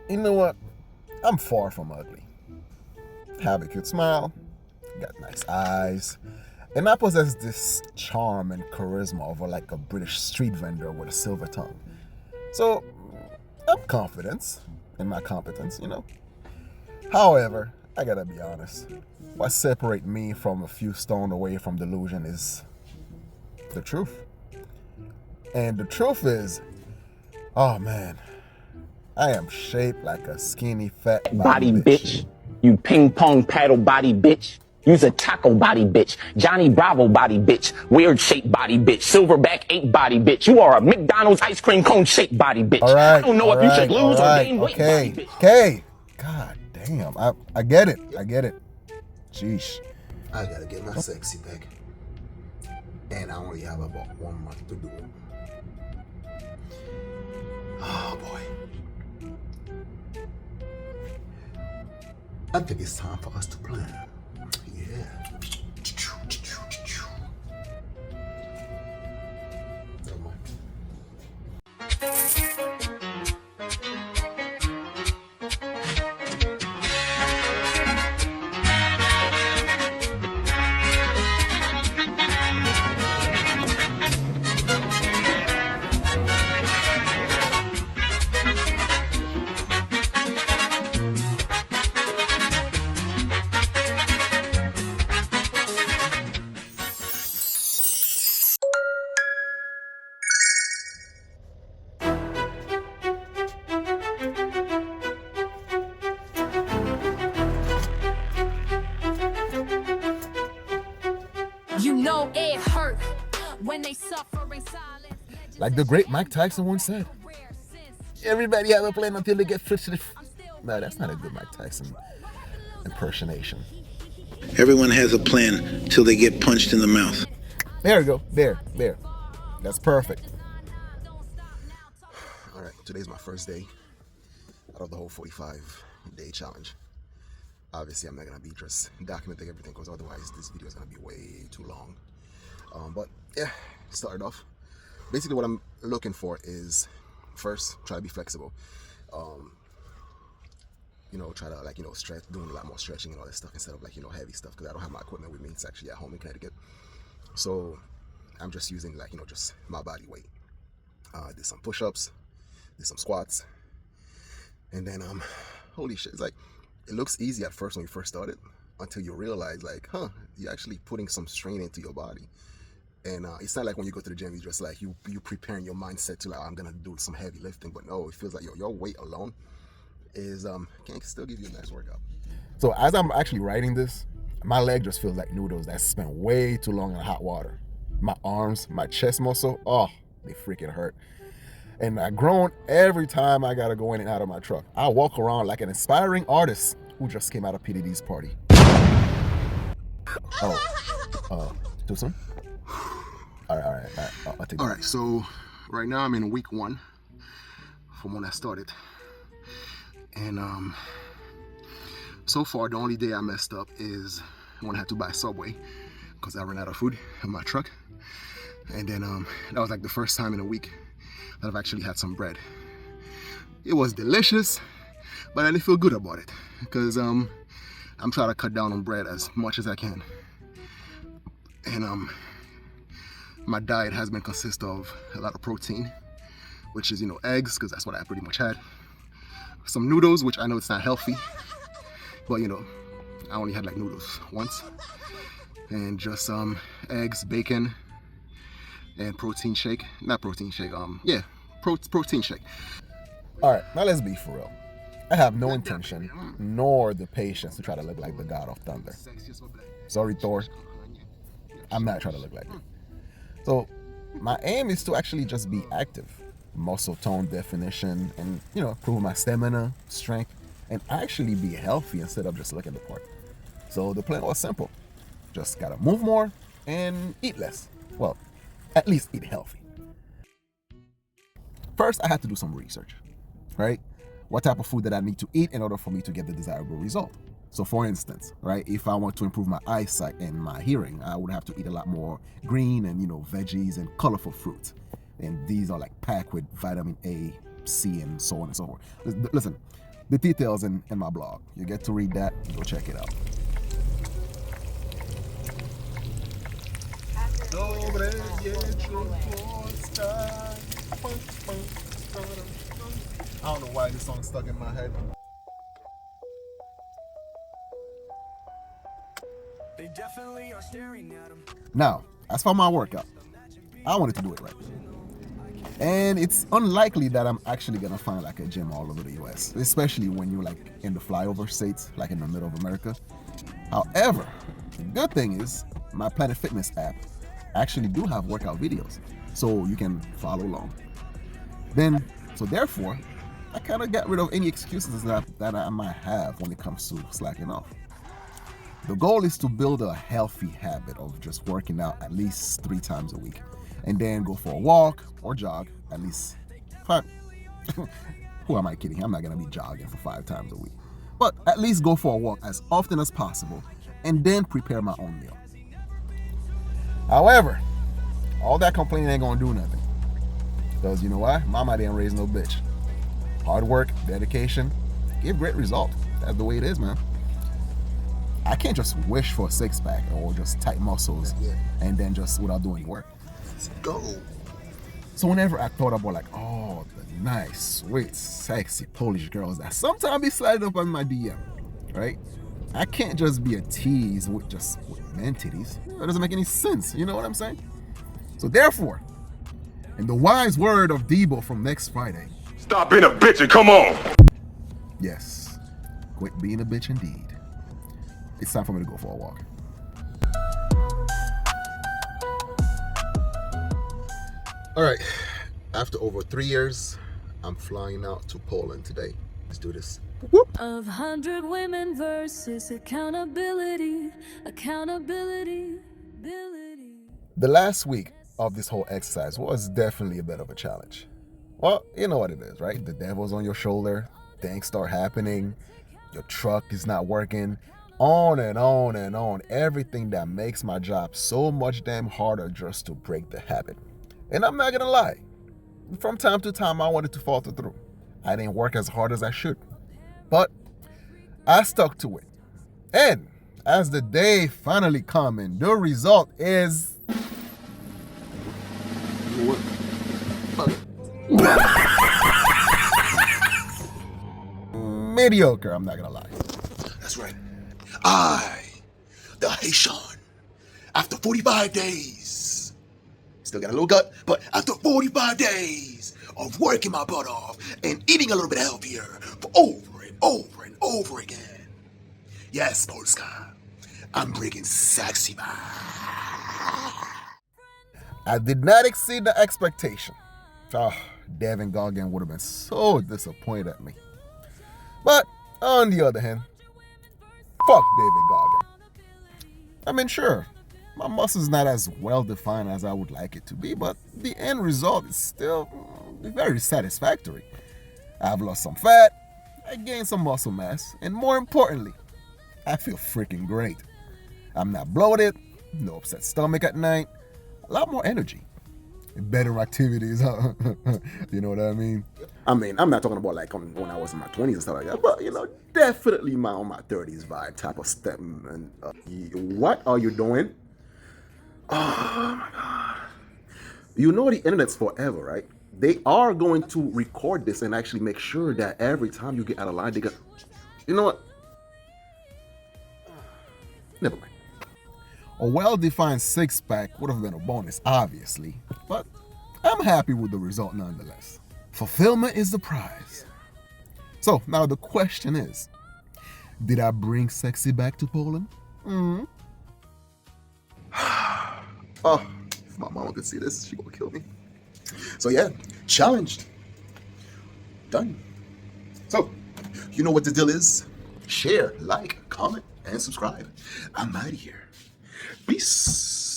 You know what? I'm far from ugly. Have a cute smile, got nice eyes, and I possess this charm and charisma of like a British street vendor with a silver tongue. So, I'm confident in my competence. However, I gotta be honest. What separates me from a few stone away from delusion is the truth. And the truth is, oh man, I am shaped like a skinny fat Body bitch. bitch. You ping pong paddle body bitch. Use a taco body bitch. Johnny Bravo body bitch. Weird shaped body bitch. Silverback 8 body bitch. You are a McDonald's ice cream cone shaped body bitch. All right, I don't know if you should lose or gain weight body bitch. Okay. God damn. I get it. Sheesh. I gotta get my sexy back. And I only have about 1 month to do it. Oh boy. I think it's time for us to plan. Yeah. Never mind. You know it hurt when they suffer in silence. Like the great Mike Tyson once said, everybody have a plan until they get fit to the... No, that's not a good Mike Tyson impersonation. Everyone has a plan till they get punched in the mouth. There we go. There. That's perfect. All right, today's my first day out of the whole 45-day challenge. Obviously, I'm not gonna be just documenting everything because otherwise this video is gonna be way too long. But yeah, started off. Basically, what I'm looking for is first try to be flexible. Try to stretch, doing a lot more stretching and all this stuff instead of heavy stuff because I don't have my equipment with me. It's actually at home in Connecticut, so I'm just using just my body weight. Did some push-ups, did some squats, and then holy shit, it's like it looks easy at first when you first started until you realize you're actually putting some strain into your body. And it's not like when you go to the gym, you just you preparing your mindset to I'm gonna do some heavy lifting, but no, it feels like your weight alone is can still give you a nice workout. So as I'm actually writing this, my leg just feels like noodles that spent way too long in hot water. My arms, my chest muscle, they freaking hurt. And I groan every time I gotta go in and out of my truck. I walk around like an inspiring artist who just came out of PDD's party. Too soon? All right. I'll take that. All right, so right now I'm in week 1 from when I started. And so far the only day I messed up is when I had to buy Subway because I ran out of food in my truck. And then that was like the first time in a week that I've actually had some bread. It was delicious, but I didn't feel good about it because I'm trying to cut down on bread as much as I can. And my diet has been consist of a lot of protein, which is eggs, because that's what I pretty much had. Some noodles, which I know it's not healthy, but I only had noodles once, and just some eggs, bacon, and protein shake. Protein shake. All right, now let's be for real. I have no intention nor the patience to try to look like the God of Thunder. Sorry, Thor. I'm not trying to look like it. So my aim is to actually just be active, muscle tone definition, and improve my stamina, strength, and actually be healthy instead of just looking the part. So the plan was simple. Just gotta move more and eat less. Well, at least eat healthy. First, I had to do some research, right? What type of food that I need to eat in order for me to get the desirable result? So for instance, right, if I want to improve my eyesight and my hearing, I would have to eat a lot more green and, veggies and colorful fruits. And these are packed with vitamin A, C, and so on and so forth. Listen, The details in my blog. You get to read that. Go check it out. I don't know why this song's stuck in my head. They definitely are staring at him. Now, as for my workout, I wanted to do it right. And it's unlikely that I'm actually gonna find like a gym all over the US, especially when you're like in the flyover states, like in the middle of America. However, the good thing is my Planet Fitness app actually do have workout videos, so you can follow along. So therefore, I kind of got rid of any excuses that I might have when it comes to slacking off. The goal is to build a healthy habit of just working out at least 3 times a week, and then go for a walk or jog at least 5. Who am I kidding? I'm not gonna be jogging for 5 times a week, but at least go for a walk as often as possible, and then prepare my own meal. However, all that complaining ain't gonna do nothing, because you know why? Mama didn't raise no bitch. Hard work, dedication, give great result. That's the way it is, man. I can't just wish for a 6-pack or just tight muscles and then just without doing work. Let's go. So whenever I thought about like, oh, the nice, sweet, sexy Polish girls that sometimes be sliding up on my DM, right? I can't just be a tease with men titties. That doesn't make any sense. You know what I'm saying? So therefore, in the wise word of Debo from next Friday, stop being a bitch and come on. Yes, quit being a bitch indeed. It's time for me to go for a walk. All right, after over 3 years, I'm flying out to Poland today. Let's do this. Whoop. Of 100 women versus accountability. The last week of this whole exercise was definitely a bit of a challenge. Well, you know what it is, right? The devil's on your shoulder, things start happening, your truck is not working, on and on and on. Everything that makes my job so much damn harder just to break the habit. And I'm not gonna lie, from time to time I wanted to falter through. I didn't work as hard as I should, but I stuck to it. And as the day finally coming, the result is mediocre, I'm not gonna lie. That's right. I, the Haitian, after 45 days, still got a little gut, but after 45 days of working my butt off and eating a little bit healthier for over and over and over again, yes, Polska, I'm bringing sexy back. I did not exceed the expectation. Devin Goggin would have been so disappointed at me. But on the other hand, fuck David Goggin. I mean, sure, my muscle's not as well defined as I would like it to be, but the end result is still very satisfactory. I've lost some fat, I gained some muscle mass, and more importantly, I feel freaking great. I'm not bloated, no upset stomach at night, a lot more energy, better activities, huh? You know what I mean? I mean, I'm not talking about like when I was in my 20s and stuff like that, but you know, definitely on my 30s vibe type of step. And what are you doing? Oh my God. You know the internet's forever, right? They are going to record this and actually make sure that every time you get out of line, they go, you know what? Never mind. A well-defined 6-pack would have been a bonus, obviously, but I'm happy with the result nonetheless. Fulfillment is the prize. So now the question is, did I bring sexy back to Poland? Oh, if my mama could see this, she gonna kill me. So yeah, challenged. Done. So, you know what the deal is? Share, like, comment, and subscribe. I'm out of here. Peace.